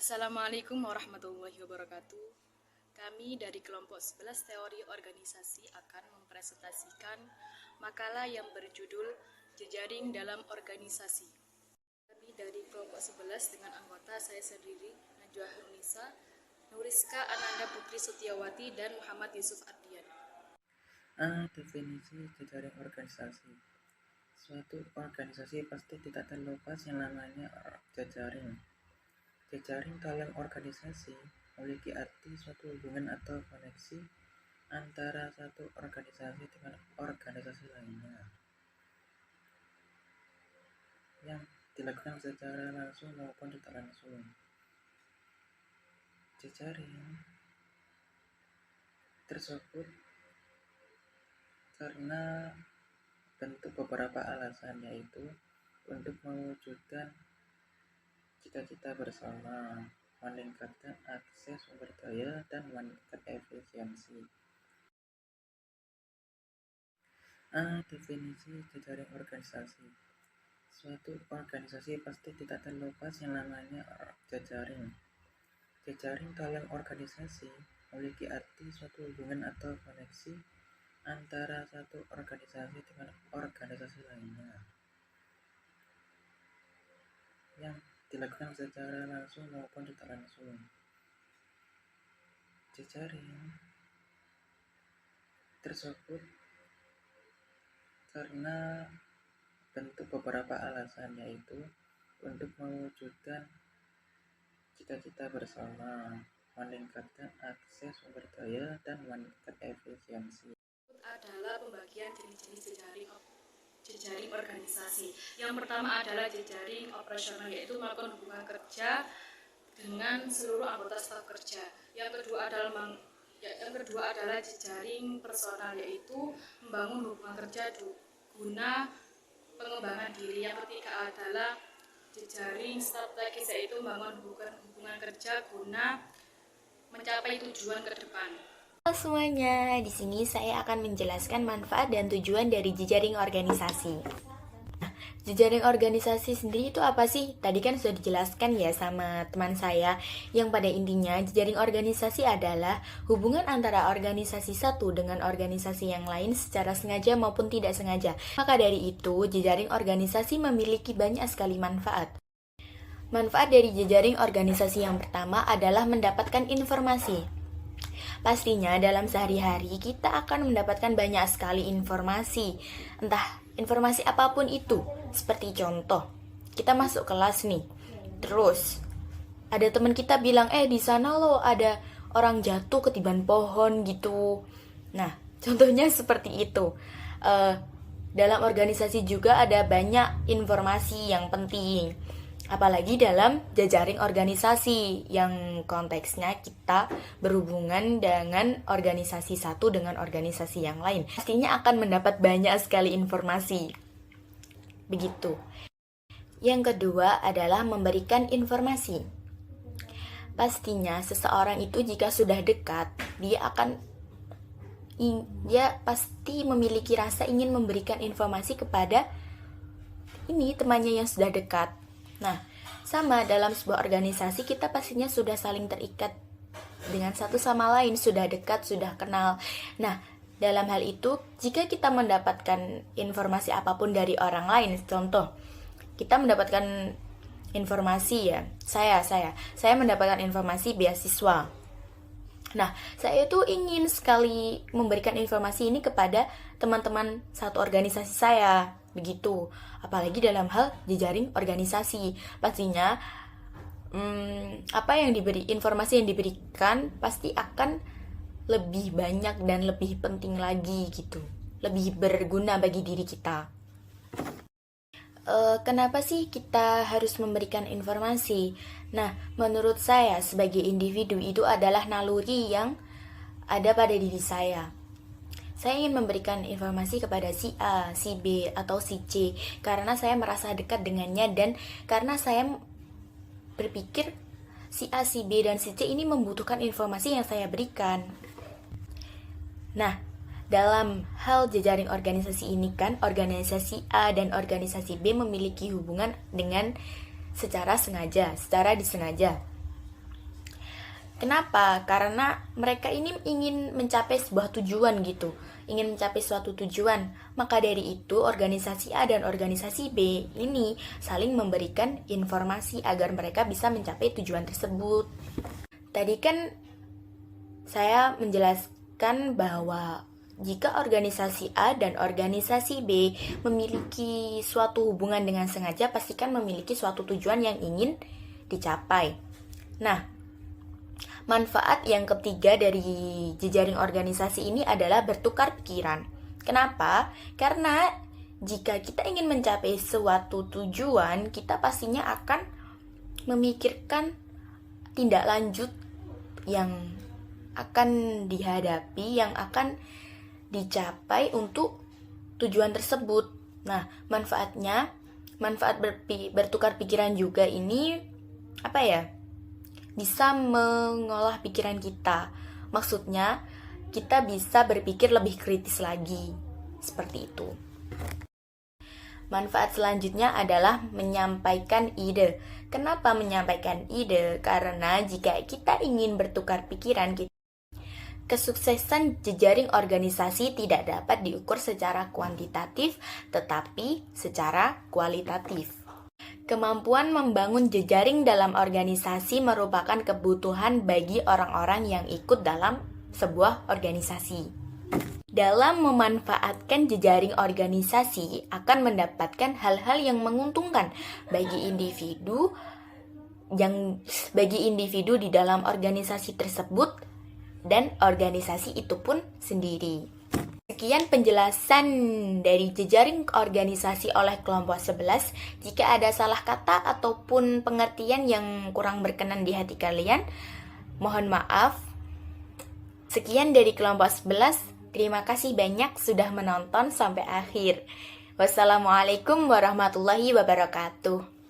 Assalamualaikum warahmatullahi wabarakatuh. Kami dari kelompok 11 teori organisasi akan mempresentasikan makalah yang berjudul Jejaring dalam Organisasi. Kami dari kelompok 11 dengan anggota saya sendiri, Najwa Nurunisa, Nuriska Ananda Putri Setiawati, dan Muhammad Yusuf Ardian. Definisi jejaring organisasi. Suatu organisasi pasti tidak terlepas yang namanya jejaring. Jejaring dalam organisasi memiliki arti suatu hubungan atau koneksi antara satu organisasi dengan organisasi lainnya yang dilakukan secara langsung maupun tidak langsung. Jejaring tersebut karena bentuk beberapa alasan, yaitu untuk mewujudkan cita-cita bersama, meningkatkan akses sumber daya, dan meningkatkan efisiensi. Definisi jejaring organisasi. Suatu organisasi pasti tidak terlepas yang namanya jejaring. Jejaring dalam organisasi memiliki arti suatu hubungan atau koneksi antara satu organisasi dengan organisasi lainnya yang dilakukan secara langsung maupun tidak langsung. Jejaring tersebut karena bentuk beberapa alasan, yaitu untuk mewujudkan cita-cita bersama, meningkatkan akses sumber daya, dan meningkatkan efisiensi. Adalah pembagian jenis-jenis jejaring organisasi. Yang pertama adalah jejaring operasional, yaitu melakukan hubungan kerja dengan seluruh anggota staf kerja. Yang kedua adalah jejaring personal, yaitu membangun hubungan kerja guna pengembangan diri. Yang ketiga adalah jejaring strategis, yaitu membangun hubungan kerja guna mencapai tujuan ke depan. Halo semuanya, di sini saya akan menjelaskan manfaat dan tujuan dari jejaring organisasi. Jejaring organisasi sendiri itu apa sih? Tadi kan sudah dijelaskan ya sama teman saya, yang pada intinya jejaring organisasi adalah hubungan antara organisasi satu dengan organisasi yang lain secara sengaja maupun tidak sengaja. Maka dari itu, jejaring organisasi memiliki banyak sekali manfaat. Manfaat dari jejaring organisasi yang pertama adalah mendapatkan informasi. Pastinya dalam sehari-hari kita akan mendapatkan banyak sekali informasi, entah informasi apapun itu. Seperti contoh, kita masuk kelas nih, terus ada teman kita bilang, di sana loh ada orang jatuh ketiban pohon gitu. Nah, contohnya seperti itu. Dalam organisasi juga ada banyak informasi yang penting. Apalagi dalam jejaring organisasi yang konteksnya kita berhubungan dengan organisasi satu dengan organisasi yang lain. Pastinya akan mendapat banyak sekali informasi. Begitu. Yang kedua adalah memberikan informasi. Pastinya seseorang itu jika sudah dekat, dia pasti memiliki rasa ingin memberikan informasi kepada temannya yang sudah dekat. Nah, sama dalam sebuah organisasi kita pastinya sudah saling terikat dengan satu sama lain, sudah dekat, sudah kenal. Nah, dalam hal itu, jika kita mendapatkan informasi apapun dari orang lain, contoh, kita mendapatkan informasi ya, saya mendapatkan informasi beasiswa. Nah, saya itu ingin sekali memberikan informasi ini kepada teman-teman satu organisasi saya, begitu. Apalagi dalam hal jejaring organisasi, pastinya informasi yang diberikan pasti akan lebih banyak dan lebih penting lagi gitu, lebih berguna bagi diri kita. Kenapa sih kita harus memberikan informasi? Nah, menurut saya sebagai individu itu adalah naluri yang ada pada diri saya. Saya ingin memberikan informasi kepada si A, si B, atau si C karena saya merasa dekat dengannya dan karena saya berpikir si A, si B, dan si C ini membutuhkan informasi yang saya berikan. Nah, dalam hal jejaring organisasi ini kan organisasi A dan organisasi B memiliki hubungan dengan secara disengaja. Kenapa? Karena mereka ini ingin mencapai sebuah tujuan gitu, ingin mencapai suatu tujuan. Maka dari itu organisasi A dan organisasi B ini saling memberikan informasi agar mereka bisa mencapai tujuan tersebut. Tadi kan saya menjelaskan bahwa jika organisasi A dan organisasi B memiliki suatu hubungan dengan sengaja, pastikan memiliki suatu tujuan yang ingin dicapai. Nah, manfaat yang ketiga dari jejaring organisasi ini adalah bertukar pikiran. Kenapa? Karena jika kita ingin mencapai suatu tujuan, kita pastinya akan memikirkan tindak lanjut yang akan dihadapi, yang akan dicapai untuk tujuan tersebut. Nah, manfaat bertukar pikiran juga ini bisa mengolah pikiran kita. Maksudnya, kita bisa berpikir lebih kritis lagi. Seperti itu. Manfaat selanjutnya adalah menyampaikan ide. Kenapa menyampaikan ide? Karena jika kita ingin bertukar pikiran, kesuksesan jejaring organisasi tidak dapat diukur secara kuantitatif, tetapi secara kualitatif. Kemampuan membangun jejaring dalam organisasi merupakan kebutuhan bagi orang-orang yang ikut dalam sebuah organisasi. Dalam memanfaatkan jejaring organisasi akan mendapatkan hal-hal yang menguntungkan bagi individu di dalam organisasi tersebut dan organisasi itu pun sendiri. Sekian penjelasan dari jejaring organisasi oleh kelompok 11. Jika ada salah kata ataupun pengertian yang kurang berkenan di hati kalian, mohon maaf. Sekian dari kelompok 11. Terima kasih banyak sudah menonton sampai akhir. Wassalamualaikum warahmatullahi wabarakatuh.